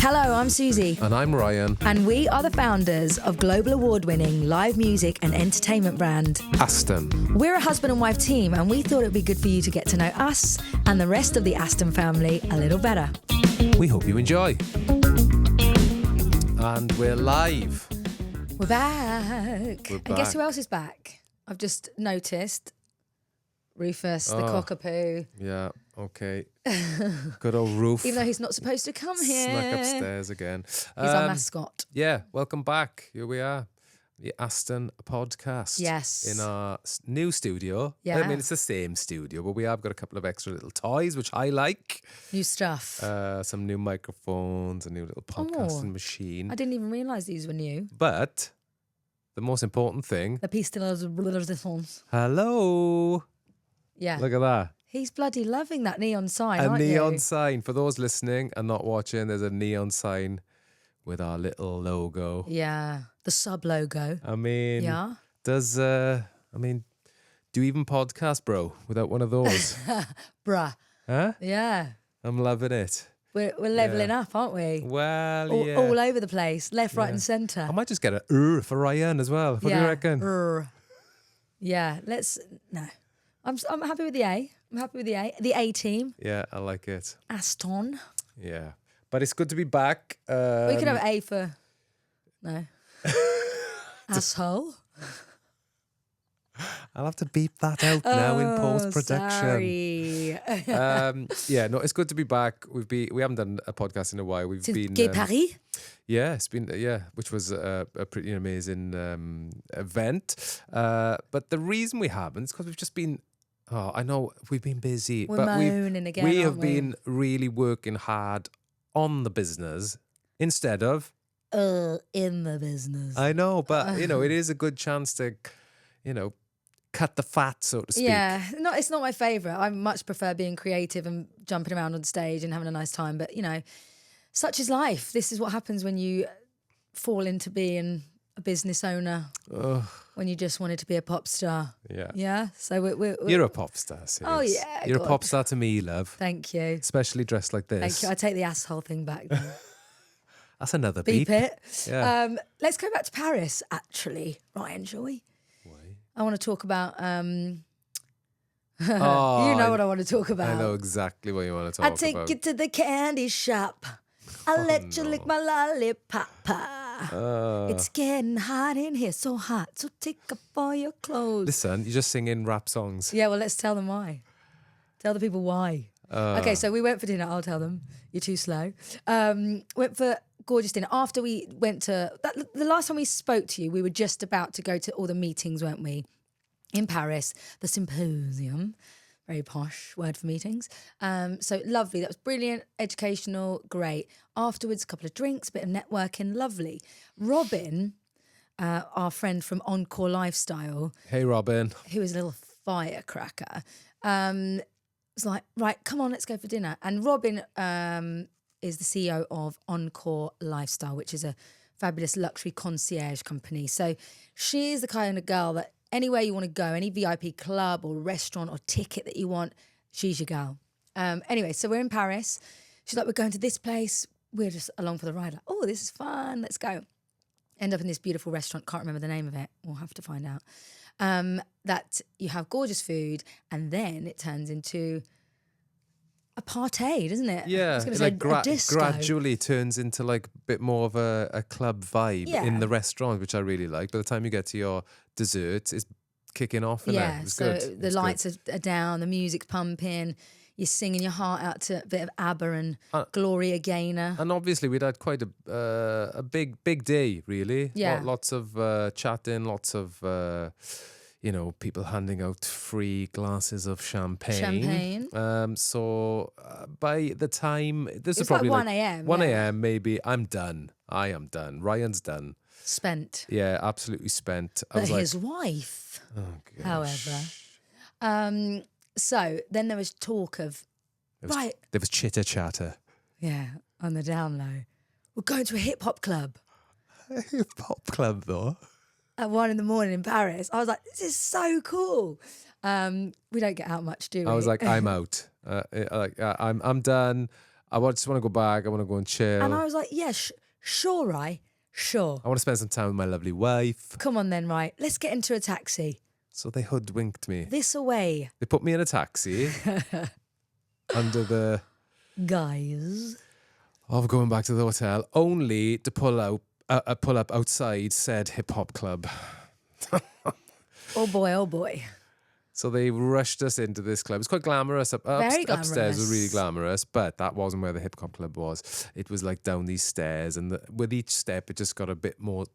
Hello, I'm Suzie. And I'm Ryan. And we are the founders of global award-winning live music and entertainment brand Aston. We're a husband and wife team, and we thought it would be good for you to get to know us and the rest of the Aston family a little better. We hope you enjoy. And we're live. We're back. We're And guess back. who else is back? I've just noticed. Rufus, the cockapoo. Yeah, okay. Good old Roof. Even though he's not supposed to come here. Snuck upstairs again. He's our mascot. Yeah, welcome back. Here we are. The Aston podcast. Yes. In our new studio. Yeah. I mean, it's the same studio, but we have got a couple of extra little toys, which I like. New stuff. Some new microphones, a new little podcasting machine. I didn't even realise these were new. But the most important thing. The piece de resistance. Hello. Yeah. Look at that. He's bloody loving that neon sign, A aren't neon you? sign. For those listening and not watching, there's a neon sign with our little logo. Yeah. The sub logo. I mean, Yeah. do you even podcast, bro, without one of those? Bruh. Huh? Yeah. I'm loving it. We're levelling up, aren't we? Well, all, yeah. all over the place. Left, right and centre. I might just get a for Ryan as well. What do you reckon? Yeah. No. I'm happy with the A. I'm happy with the A. The A team. Yeah, I like it. Aston. Yeah. But it's good to be back. We could have A for... No. Asshole. I'll have to beep that out now in post-production. Sorry. Yeah, no, it's good to be back. We haven't done a podcast in a while. We've Since been Gay Paris. Yeah, it's been which was a pretty amazing event. But the reason we haven't is because we've just been. Oh, I know we've been busy, We're but moaning again, we aren't have we? been really working hard on the business instead of In the business. I know, but it is a good chance to, cut the fat, so to speak. Yeah, it's not my favourite. I much prefer being creative and jumping around on stage and having a nice time. But, such is life. This is what happens when you fall into being a business owner, when you just wanted to be a pop star. Yeah. Yeah? So we're You're a pop star, serious. Oh, yeah, You're God. a pop star to me, love. Thank you. Especially dressed like this. Thank you. I take the asshole thing back then. That's another Beep beep. it. Yeah. Let's go back to Paris, actually. Ryan, shall we? Why? I want to talk about... Oh, you know what I want to talk about. I know exactly what you want to I talk take about. you to the candy shop. I'll let you lick my lollipop. It's getting hot in here, so hot. So take off all your clothes. Listen, you're just singing rap songs. Yeah, well, let's tell them why. Tell the people why. Okay, so we went for dinner. I'll tell them. You're too slow. Went for gorgeous dinner. After we went to... the last time we spoke to you, we were just about to go to all the meetings, weren't we? In Paris, the symposium. Very posh word for meetings. So lovely. That was brilliant, educational, great. Afterwards, a couple of drinks, bit of networking, lovely. Robin, our friend from Encore Lifestyle, Hey, Robin. who is a little firecracker, was like, right, come on, let's go for dinner. And Robin is the CEO of Encore Lifestyle, which is a fabulous luxury concierge company. So she is the kind of girl that anywhere you want to go, any VIP club or restaurant or ticket that you want, she's your girl. Anyway, so we're in Paris. She's like, we're going to this place. We're just along for the ride. Like, oh, this is fun. Let's go. End up in this beautiful restaurant. Can't remember the name of it. We'll have to find out. That you have gorgeous food and then it turns into a party, doesn't it? Yeah, I was gonna it say like a disco. gradually turns into like a bit more of a club vibe Yeah. in the restaurant, which I really like. By the time you get to your dessert, it's kicking off. Yeah, It's so good. the It's lights good. are down, the music's pumping, you're singing your heart out to a bit of ABBA and Gloria Gaynor. And obviously, we'd had quite a big day, really. Yeah. Lots of chatting, lots of people handing out free glasses of champagne. So by the time this is It's probably like 1 a.m., 1 yeah. a.m. maybe. I'm done. I am done. Ryan's done. Spent. Yeah, absolutely spent. I But was like, his wife, oh, however. So then there was talk of, right, there was chitter chatter. yeah, on the down low. We're going to a hip hop club Hip hop club though. at 1 a.m. in Paris. I was like, this is so cool. We don't get out much, do we? I was like, I'm out. I'm done. just want to go back. I want to go and chill. And I was like, yeah, sure, right? Sure. I want to spend some time with my lovely wife. Come on then, right? Let's get into a taxi. So they hoodwinked me. This away. They put me in a taxi under the guise of going back to the hotel, only to pull up outside said hip hop club. Oh boy. So they rushed us into this club. It's quite glamorous. Very glamorous. Upstairs was really glamorous, but that wasn't where the hip hop club was. It was like down these stairs, and with each step, it just got a bit more.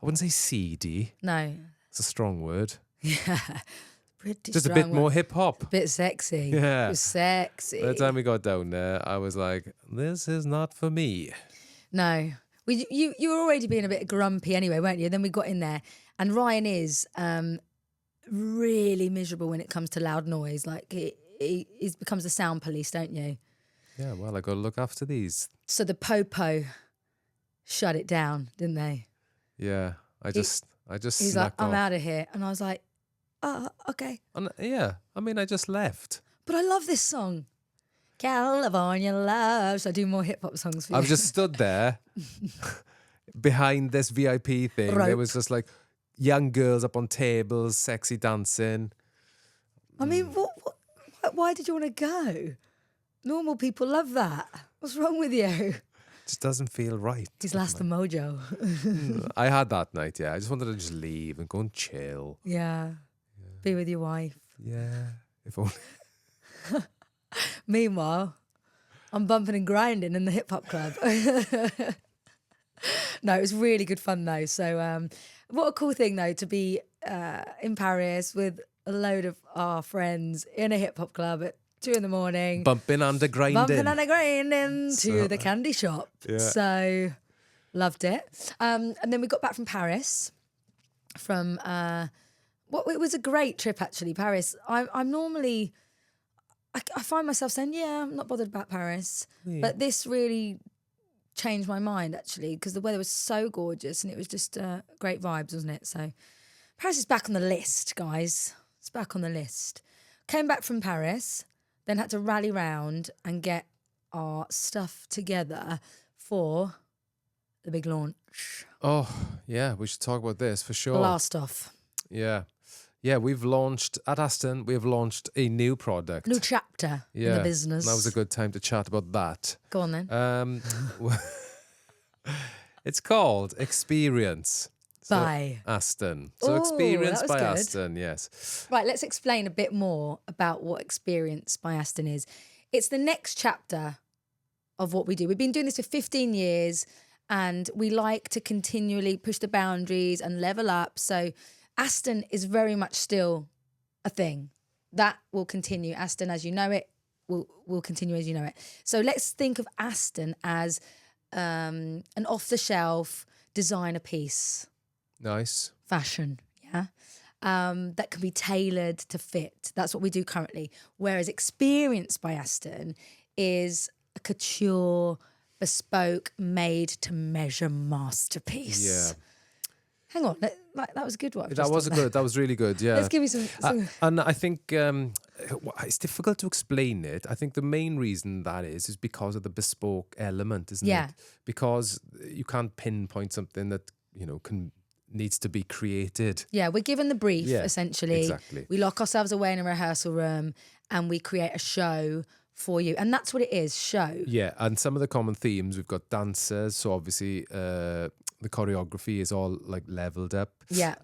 I wouldn't say seedy. No, it's a strong word. Yeah, pretty. Just a bit more hip hop. A bit sexy. Yeah, it was sexy. By the time we got down there, I was like, "This is not for me." No, you were already being a bit grumpy anyway, weren't you? Then we got in there, and Ryan is really miserable when it comes to loud noise. Like he becomes the sound police, don't you? Yeah, well, I got to look after these. So the popo shut it down, didn't they? Yeah, I just. He's like, I'm out of here, and I was like, okay. Yeah, I mean, I just left. But I love this song, California Love. So I do more hip hop songs for you. I've just stood there behind this VIP thing. Rope. There was just like young girls up on tables, sexy dancing. I mean, why did you want to go? Normal people love that. What's wrong with you? Just doesn't feel right. He's lost the mojo. I had that night, yeah. I just wanted to just leave and go and chill. Yeah. Be with your wife. Yeah. If only. Meanwhile, I'm bumping and grinding in the hip hop club. No, it was really good fun though. So what a cool thing though to be in Paris with a load of our friends in a hip hop club at 2 a.m. Bumping and grinding to the candy shop. Yeah. So loved it. And then we got back from Paris from it was a great trip actually, Paris. I'm normally I find myself saying, yeah, I'm not bothered about Paris. Yeah. But this really changed my mind actually, because the weather was so gorgeous and it was just great vibes, wasn't it? So Paris is back on the list, guys. It's back on the list. Came back from Paris, then had to rally round and get our stuff together for the big launch. Oh, yeah, we should talk about this for sure. Blast off. Yeah. Yeah, we've launched, at Aston, we've launched a new product. New chapter in the business. That was a good time to chat about that. Go on then. It's called Experience. By Aston. So Experience by good. Aston, yes. Right, let's explain a bit more about what Experience by Aston is. It's the next chapter of what we do. We've been doing this for 15 years and we like to continually push the boundaries and level up. So Aston is very much still a thing. That will continue. Aston as you know it will continue as you know it. So let's think of Aston as an off-the-shelf designer piece. Nice. Fashion, yeah. That can be tailored to fit. That's what we do currently. Whereas Experience by Aston is a couture, bespoke, made-to-measure masterpiece. Yeah. Hang on, that was a good one. That was really good, yeah. Let's give you some... And I think it's difficult to explain it. I think the main reason that is because of the bespoke element, isn't it? Because you can't pinpoint something that, needs to be created. Yeah, we're given the brief, essentially. Exactly. We lock ourselves away in a rehearsal room and we create a show for you. And that's what it is, show. Yeah, and some of the common themes, we've got dancers, so obviously the choreography is all like leveled up. Yeah.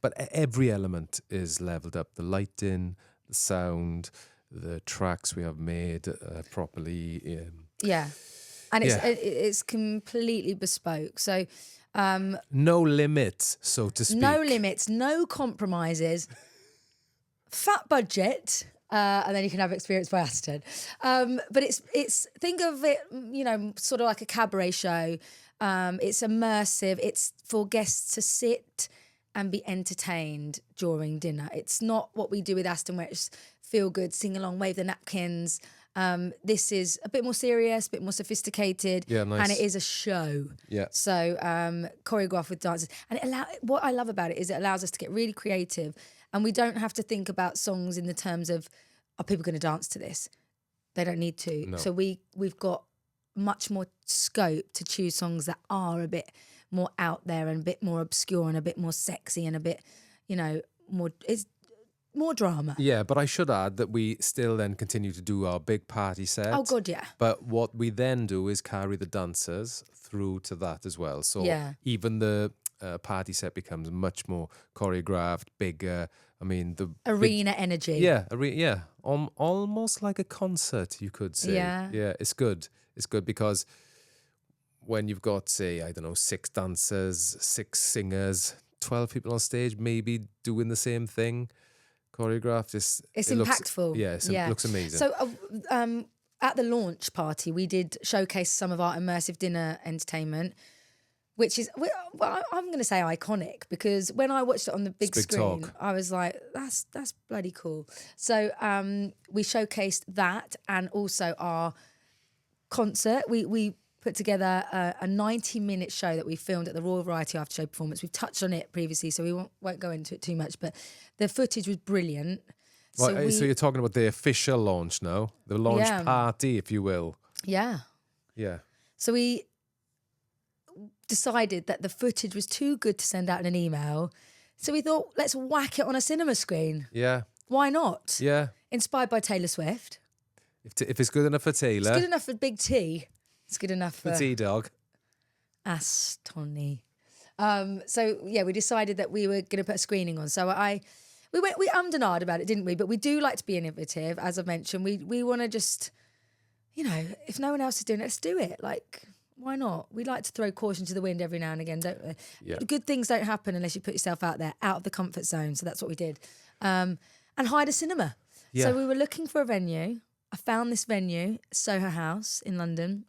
But every element is leveled up. The lighting, the sound, the tracks we have made properly. Yeah. And it's completely bespoke. So no limits, so to speak. No limits, no compromises. Fat budget. And then you can have Experience by Aston. But it's think of it, sort of like a cabaret show. It's immersive. It's for guests to sit and be entertained during dinner. It's not what we do with Aston where it's feel good, sing along, wave the napkins. This is a bit more serious, a bit more sophisticated. Yeah, nice. And it is a show. Yeah. So choreographed with dancers. And what I love about it is it allows us to get really creative. And we don't have to think about songs in the terms of, are people going to dance to this? They don't need to. No. So we've got much more scope to choose songs that are a bit more out there and a bit more obscure and a bit more sexy and a bit, it's more drama. Yeah, but I should add that we still then continue to do our big party set. Oh, God, yeah. But what we then do is carry the dancers through to that as well. So even the party set becomes much more choreographed, bigger. I mean, the arena energy. Yeah, almost like a concert, you could say. Yeah, it's good. It's good because when you've got, say, I don't know, 6 dancers, 6 singers, 12 people on stage, maybe doing the same thing, choreographed. It's impactful. It looks amazing. So at the launch party, we did showcase some of our immersive dinner entertainment, which is, I'm going to say iconic, because when I watched it on the big screen, talk. I was like, that's bloody cool. So we showcased that, and also our concert. We put together a 90-minute show that we filmed at the Royal Variety After Show performance. We've touched on it previously, so we won't go into it too much, but the footage was brilliant. So you're talking about the official launch now, the launch party, if you will. Yeah. Yeah. So we decided that the footage was too good to send out in an email, so we thought, let's whack it on a cinema screen. Yeah. Why not? Yeah. Inspired by Taylor Swift. If it's good enough for Taylor. It's good enough for Big T. It's good enough for T-Dog. Aston. So yeah, we decided that we were going to put a screening on. So we ummed and ahed about it, didn't we? But we do like to be innovative, as I've mentioned. We want to just, if no one else is doing it, let's do it. Like, why not? We like to throw caution to the wind every now and again, don't we? Yeah. Good things don't happen unless you put yourself out there, out of the comfort zone. So that's what we did. And hired a cinema. Yeah. So we were looking for a venue. I found this venue, Soho House in London.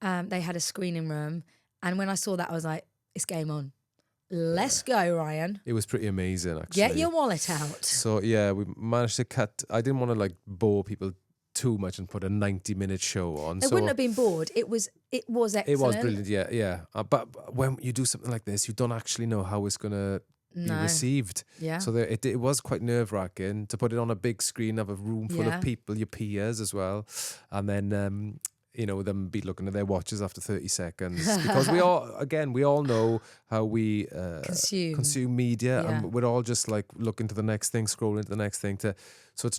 They had a screening room. And when I saw that, I was like, it's game on. Let's go, Ryan. It was pretty amazing, actually. Get your wallet out. So, yeah, we managed to cut. I didn't want to, bore people too much and put a 90-minute show on. They wouldn't have been bored. It was excellent. It was brilliant, yeah. But when you do something like this, you don't actually know how it's going to be received. Yeah. So it was quite nerve-wracking to put it on a big screen, have a room full of people, your peers as well, and then them be looking at their watches after 30 seconds, because we all know how we consume media, and we're all just looking to the next thing, scrolling to the next thing, to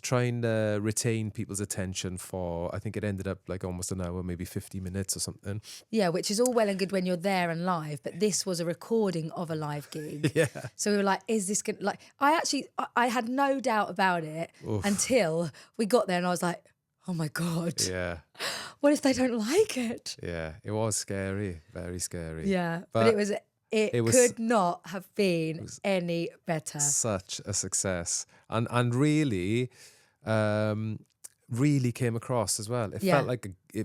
try and retain people's attention for, I think it ended up almost an hour, maybe 50 minutes or something. Yeah, which is all well and good when you're there and live, but this was a recording of a live gig. Yeah. So we were like, is this going to, I had no doubt about it until we got there, and I was like, oh my God. Yeah. What if they don't like it? Yeah, it was scary, very scary. Yeah, but it could not have been any better. Such a success, and really, really came across as well. It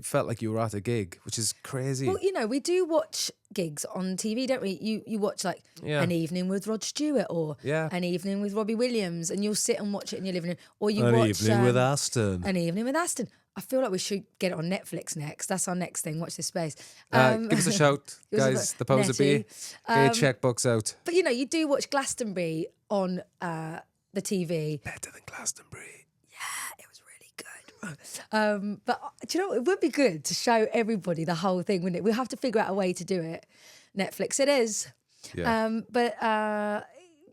felt like you were at a gig, which is crazy. Well, we do watch gigs on TV, don't we? You watch an evening with Rod Stewart or an evening with Robbie Williams, and you'll sit and watch it in your living room, or you watch evening with Aston. An evening with Aston. I feel like we should get it on Netflix next. That's our next thing. Watch this space. Give us a shout, guys. The Poser B. Get your checkbooks out. But you do watch Glastonbury on the TV. Better than Glastonbury. Yeah, it was really good. But do you know what? It would be good to show everybody the whole thing, wouldn't it? We'll have to figure out a way to do it. Netflix it is. Yeah.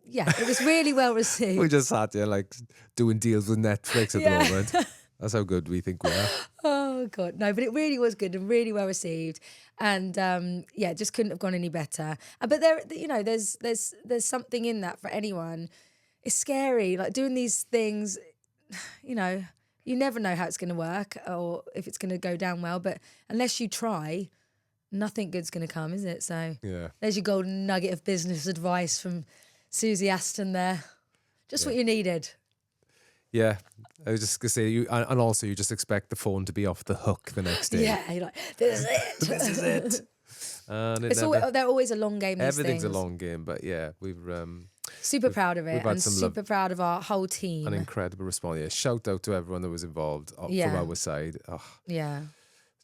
It was really well received. We just sat there doing deals with Netflix at the moment. That's how good we think we are. Oh God, no! But it really was good and really well received, and it just couldn't have gone any better. But there's something in that for anyone. It's scary, doing these things. You never know how it's going to work or if it's going to go down well. But unless you try, nothing good's going to come, is it? So there's your golden nugget of business advice from Suzie Aston there. Just what you needed. Yeah, I was just going to say, and also you just expect the phone to be off the hook the next day. Yeah, you're like, this is it. This is it. And they're always a long game, everything's a long game, but we've... super proud of it, and super proud of our whole team. An incredible response. Yeah, shout out to everyone that was involved from our side. Oh, yeah.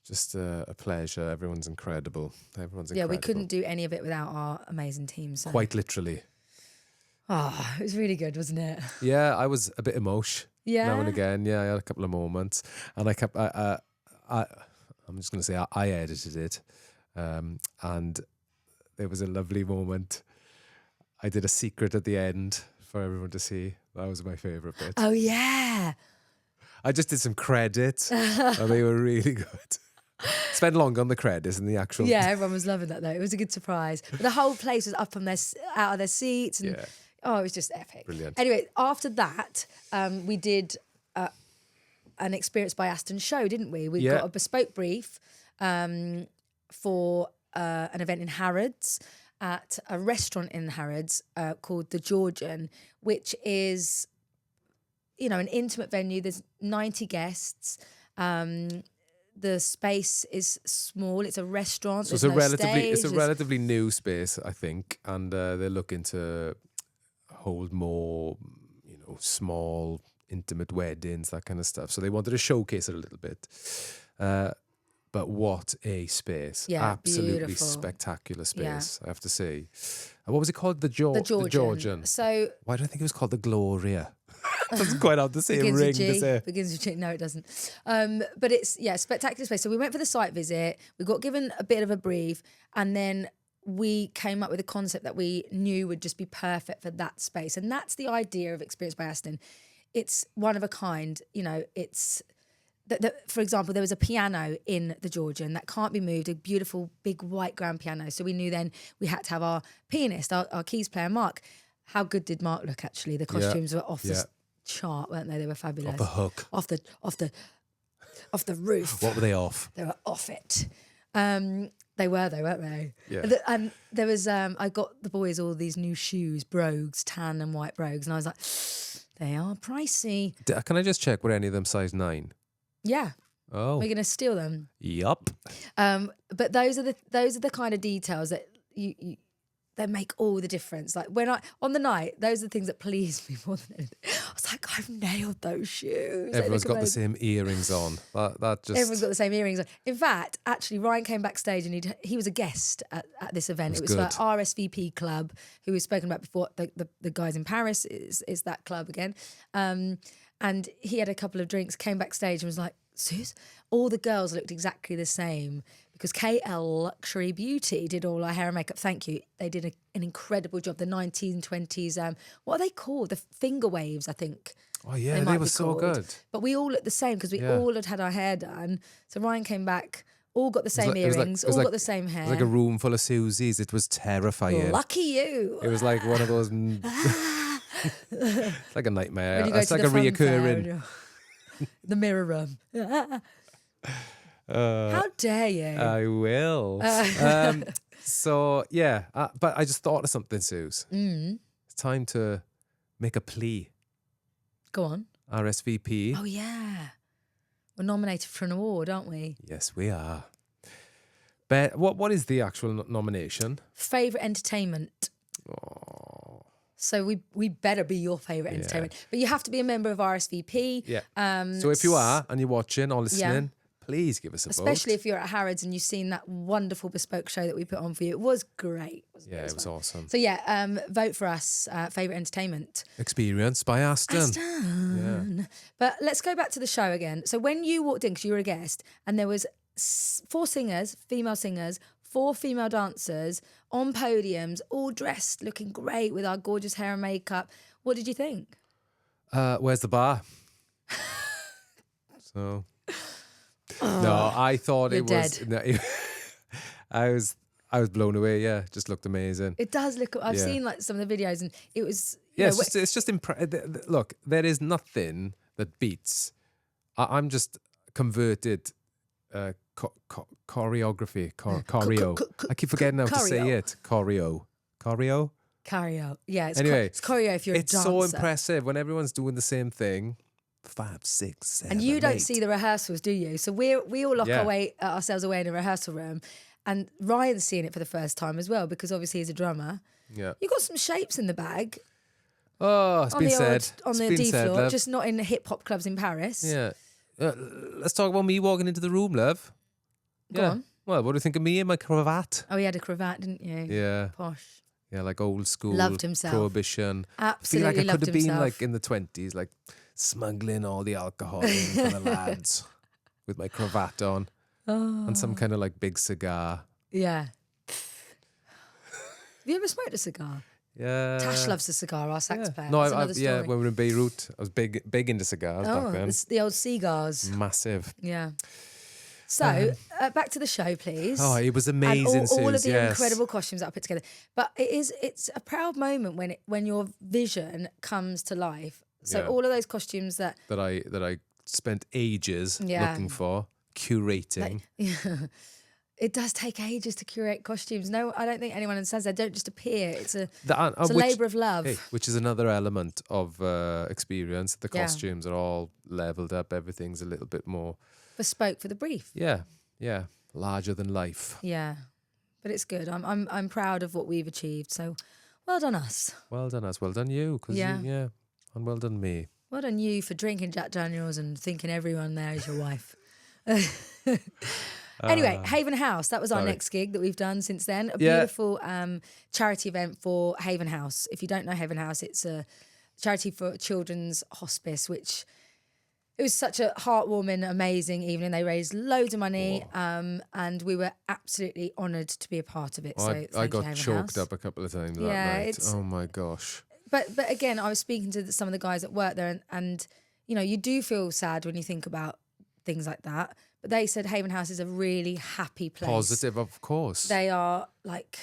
Just a pleasure. Everyone's incredible. Yeah, we couldn't do any of it without our amazing team. So. Quite literally. Oh, it was really good, wasn't it? Yeah, I was a bit emotional. now and again. Yeah, I had a couple of moments, and I'm just going to say I edited it, and there was a lovely moment. I did a secret at the end for everyone to see. That was my favourite bit. Oh yeah. I just did some credits, and they were really good. Spent longer on the credits than the actual. Yeah, everyone was loving that though. It was a good surprise. But the whole place was up on out of their seats, and it was just epic. Brilliant. Anyway, after that, we did an Experience by Aston show, didn't we? We got a bespoke brief for an event in Harrods at a restaurant in Harrods called the Georgian, which is, an intimate venue. There's 90 guests. The space is small. It's a restaurant. So it's a relatively new space, I think, and they're looking to hold more, small, intimate weddings, that kind of stuff. So they wanted to showcase it a little bit. But what a space. Yeah, absolutely beautiful. Spectacular space, I have to say. What was it called? The Georgian. So why do I think it was called the Gloria? Doesn't quite have the same begins ring, with G, does it? Begins with G. No, it doesn't. But it's, spectacular space. So we went for the site visit. We got given a bit of a brief, and then we came up with a concept that we knew would just be perfect for that space. And that's the idea of Experience by Aston. It's one of a kind. It's... for example, there was a piano in the Georgian that can't be moved, a beautiful big white grand piano. So we knew then we had to have our pianist, our keys player, Mark. How good did Mark look, actually? The costumes were off the chart, weren't they? They were fabulous. Off the hook. Off the roof. What were they off? They were off it. They were though, weren't they? Yeah. And there was, I got the boys all these new shoes, brogues, tan and white brogues. And I was like, they are pricey. Can I just check, were any of them size 9? Yeah. Oh. We're going to steal them. Yup. But those are the kind of details that they make all the difference. Like on the night, those are the things that please me more than anything. I was like, I've nailed those shoes. Everyone's got the same earrings on. That just... Everyone's got the same earrings on. In fact, actually, Ryan came backstage and he was a guest at this event. It was for RSVP Club, who we've spoken about before. The guys in Paris is that club again. And he had a couple of drinks, came backstage and was like, Suze, all the girls looked exactly the same because KL Luxury Beauty did all our hair and makeup. Thank you. They did an incredible job. The 1920s, what are they called? The finger waves, I think. Oh, yeah, they were so good. But we all looked the same because we all had our hair done. So Ryan came back, all got the same earrings, all got the same hair. It was like a room full of Suzies. It was terrifying. Lucky you. It was like one of those... It's like a nightmare. It's like a reoccurring. The mirror room. How dare you? I will. So, yeah. But I just thought of something, Suze. It's time to make a plea. Go on. RSVP. Oh, yeah. We're nominated for an award, aren't we? Yes, we are. But what is the actual nomination? Favourite entertainment. Oh. So we better be your favourite entertainment. But you have to be a member of RSVP. Yeah. So if you are and you're watching or listening, please give us a vote. Especially if you're at Harrods and you've seen that wonderful bespoke show that we put on for you. It was great. It was awesome. So vote for us. Favourite entertainment. Experience by Aston. Yeah. But let's go back to the show again. So when you walked in, because you were a guest, and there was 4 singers, female singers, 4 female dancers on podiums, all dressed, looking great with our gorgeous hair and makeup. What did you think? Where's the bar? So, no, I thought it was. No, I was blown away. Yeah, just looked amazing. It does look. I've seen like some of the videos, and it was. Yeah, it's just look, there is nothing that beats. I'm just converted. Choreography, choreo. I keep forgetting how to say it. Choreo. Yeah, it's choreo if you're a dancer. It's so impressive when everyone's doing the same thing. 5, 6, 7, and you don't 8. see the rehearsals, do you? So we all lock ourselves away in a rehearsal room, and Ryan's seeing it for the first time as well because obviously he's a drummer. Yeah, you got some shapes in the bag. Oh, it's been said on the D floor, just not in the hip hop clubs in Paris. Yeah. Let's talk about me walking into the room, love. Go on. Well, what do you think of me and my cravat? Oh, he had a cravat, didn't you? Yeah. Posh. Yeah, like old school. Loved himself. Prohibition. Absolutely I feel like I loved could have been himself. like in the 20s, like smuggling all the alcohol in for the lads with my cravat on and some kind of like big cigar. Yeah. Have you ever smoked a cigar? Yeah. Tash loves a cigar, our sax player. No, That's another story. yeah, when we were in Beirut, I was big into cigars back then. It's the old cigars. Massive. Yeah. So, back to the show, please. Oh, it was amazing, and all of the yes. incredible costumes that I put together. But it's a proud moment when your vision comes to life. So all of those costumes that I spent ages looking for, curating. It does take ages to curate costumes. No, I don't think anyone understands. They don't just appear. It's a labour of love. Hey, which is another element of experience. The costumes are all leveled up. Everything's a little bit more bespoke for the brief. Yeah, larger than life. Yeah, but it's good. I'm proud of what we've achieved. So, well done us. Well done us. Well done you. And well done me. Well done you for drinking Jack Daniels and thinking everyone there is your wife. Anyway, Haven House, that was our next gig that we've done since then. A beautiful charity event for Haven House. If you don't know Haven House, it's a charity for children's hospice, which it was such a heartwarming, amazing evening. They raised loads of money and we were absolutely honoured to be a part of it. I got choked up a couple of times that night. Oh my gosh. But again, I was speaking to some of the guys that work there and you know, you do feel sad when you think about things like that. But they said Haven House is a really happy place. Positive, of course. They are like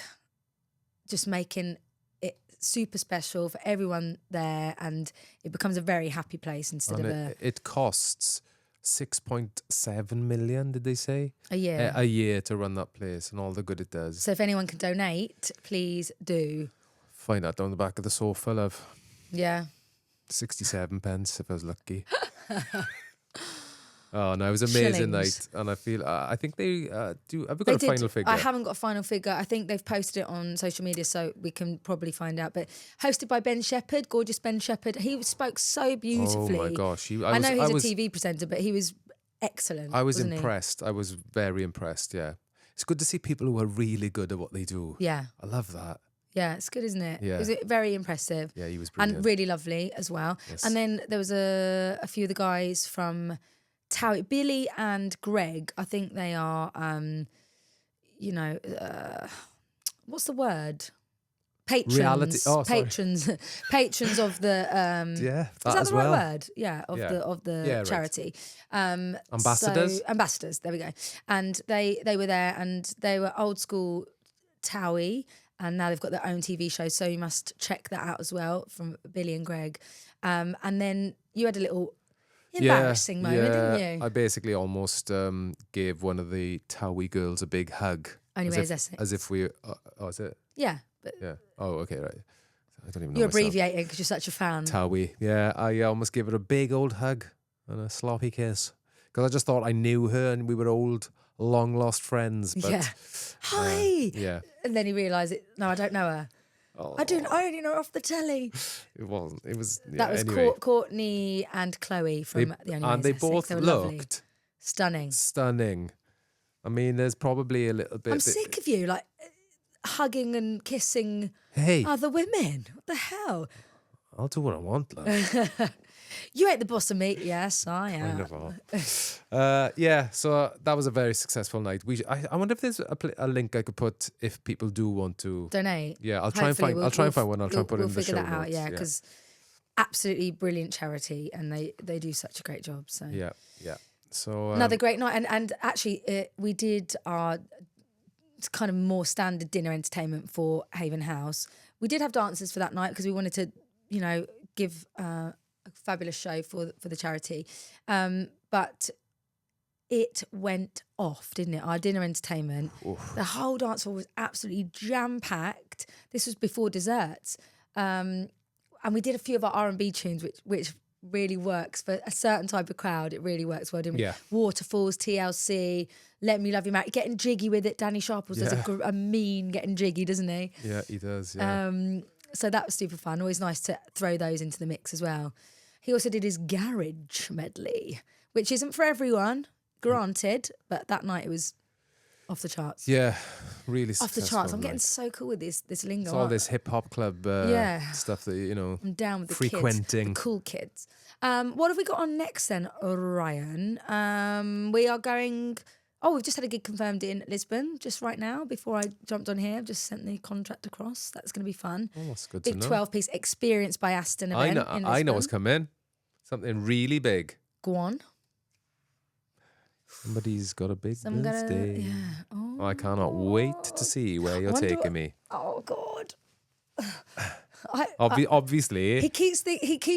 just making it super special for everyone there, and it becomes a very happy place instead of it costs 6.7 million, did they say? A year. A year to run that place and all the good it does. So if anyone can donate, please do. Find that down the back of the sofa, love. Yeah. 67 pence if I was lucky. Oh no, it was an amazing night, and I think they do. Have we got a final figure? I haven't got a final figure. I think they've posted it on social media, so we can probably find out. But hosted by Ben Shepherd, gorgeous Ben Shepherd. He spoke so beautifully. Oh my gosh! I know he's a TV presenter, but he was excellent. I was impressed. I was very impressed. Yeah, it's good to see people who are really good at what they do. Yeah, I love that. Yeah, it's good, isn't it? Yeah. It was very impressive. Yeah, he was brilliant. And really lovely as well. Yes. And then there was a few of the guys from Towie, Billy and Greg. I think they are, what's the word? Patrons. Reality. Oh, sorry. Patrons of the. Yeah, is that the right word? Yeah, of the charity. Right. Ambassadors. Ambassadors. There we go. And they were there, and they were old school Towie. And now they've got their own TV show, so you must check that out as well from Billy and Greg. And then you had a little embarrassing moment, didn't you? I basically almost gave one of the Towie girls a big hug. As if we... is it? Yeah. Yeah. Oh, okay, right. I don't even know You're myself. abbreviating because you're such a fan. Towie. Yeah, I almost gave her a big old hug and a sloppy kiss. Because I just thought I knew her and we were old... long-lost friends, but... Yeah. Hi! Yeah. And then he realised, no, I don't know her. Oh. I only know her off the telly. It wasn't. It was... Yeah, that was anyway. Courtney and Chloe from The Only Way And they Is Essex. both They were looked... lovely. Stunning. I mean, there's probably a little bit... I'm sick of you, like, hugging and kissing other women. What the hell? I'll do what I want, love. You ain't the boss of me. Yes, I am. Kind of. Yeah, so that was a very successful night. I wonder if there's a link I could put if people do want to donate. Yeah, I'll try and find one. I'll try and put it in the show notes. We'll figure that out. Yeah, because absolutely brilliant charity, and they do such a great job. So yeah. So another great night, and actually we did our kind of more standard dinner entertainment for Haven House. We did have dancers for that night because we wanted to, give a fabulous show for the charity, but it went off, didn't it? Our dinner entertainment, the whole dance floor was absolutely jam-packed. This was before desserts, and we did a few of our R&B tunes, which really works for a certain type of crowd. It really works well, didn't we? Yeah. Waterfalls, TLC, Let Me Love You Matt, getting jiggy with it. Danny Sharples does a mean getting jiggy, doesn't he? Yeah, he does. Yeah. So that was super fun. Always nice to throw those into the mix as well. He also did his garage medley, which isn't for everyone, granted, but that night it was off the charts. Yeah, really off the charts. I'm getting so cool with this lingo. It's all this hip hop club stuff that I'm down with the frequenting. kids, the cool kids. What have we got on next then, Ryan? We are going... Oh, we've just had a gig confirmed in Lisbon just right now before I jumped on here. I've just sent the contract across. That's going to be fun. Oh, that's good Big to know. 12-piece Experience by Aston event in Lisbon. I know what's coming. Something really big. Go on. Somebody's got a big birthday. Yeah. Oh, I cannot wait to see where you're taking me. Oh, God. Obviously. He keeps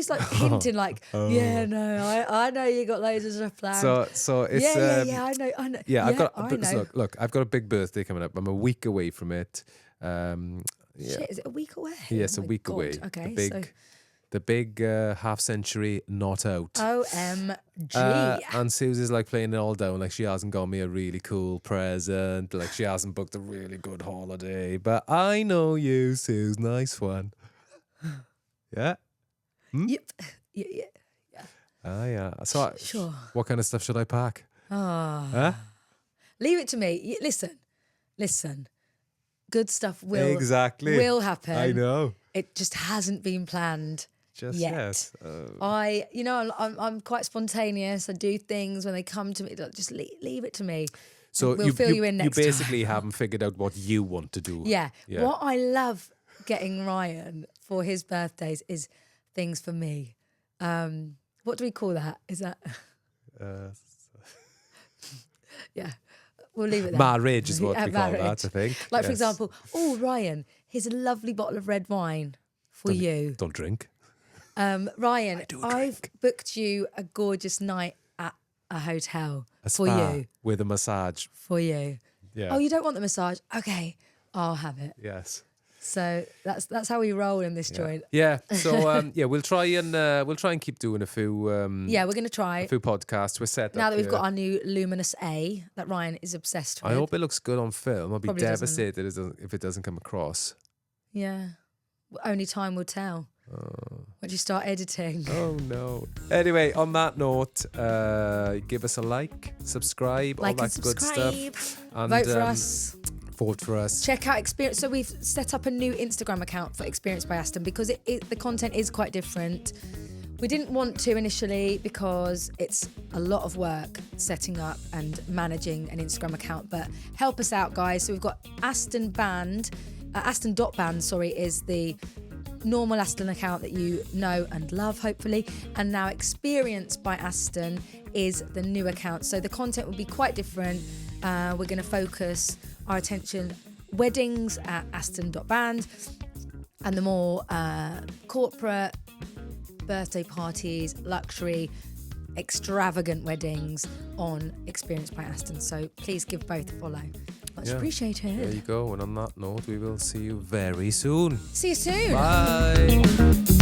like hinting like, yeah, no, I know you got loads of stuff planned. So it's I know. Yeah, I know. Look, I've got a big birthday coming up. I'm a week away from it. Shit, is it a week away? Yes, Oh a my week God. away. Okay, the big half century not out. OMG. And Susie's like playing it all down, like she hasn't got me a really cool present, like she hasn't booked a really good holiday. But I know you, Suze, nice one. Yeah. Yep. Yeah. Yeah. So, Sure. What kind of stuff should I pack? Huh? Leave it to me. Listen. Good stuff will happen. I know. It just hasn't been planned yet. I'm quite spontaneous. I do things when they come to me. Just leave it to me. So we'll fill you in next You time. basically haven't figured out what you want to do. Yeah. What I love getting Ryan for his birthdays is things for me. What do we call that? Is that? Yeah. We'll leave it there. Marriage is what we call that, I think. Like, for example, Ryan, here's a lovely bottle of red wine for you. Don't drink. Ryan, I've booked you a gorgeous night at a hotel for you. With a massage. For you. Yeah. Oh, you don't want the massage? Okay, I'll have it. Yes. So that's how we roll in this joint. Yeah. So we'll try and keep doing a few. We're gonna try a few podcasts. We're set now up that we've here. got our new Luminous A that Ryan is obsessed with. I hope it looks good on film. I'll be Probably devastated if it doesn't come across. Yeah. Only time will tell. Once you start editing. Oh no. Anyway, on that note, give us a like, subscribe, all that good stuff. And vote for us. Vote for us. Check out Experience. So we've set up a new Instagram account for Experience by Aston because the content is quite different. We didn't want to initially because it's a lot of work setting up and managing an Instagram account, but help us out, guys. So we've got Aston.band, is the normal Aston account that you know and love, hopefully. And now Experience by Aston is the new account. So the content will be quite different. We're going to focus our attention weddings at Aston.band and the more corporate birthday parties, luxury, extravagant weddings on Experience by Aston. So please give both a follow. Much appreciated. There you go. And on that note, we will see you very soon. See you soon. Bye.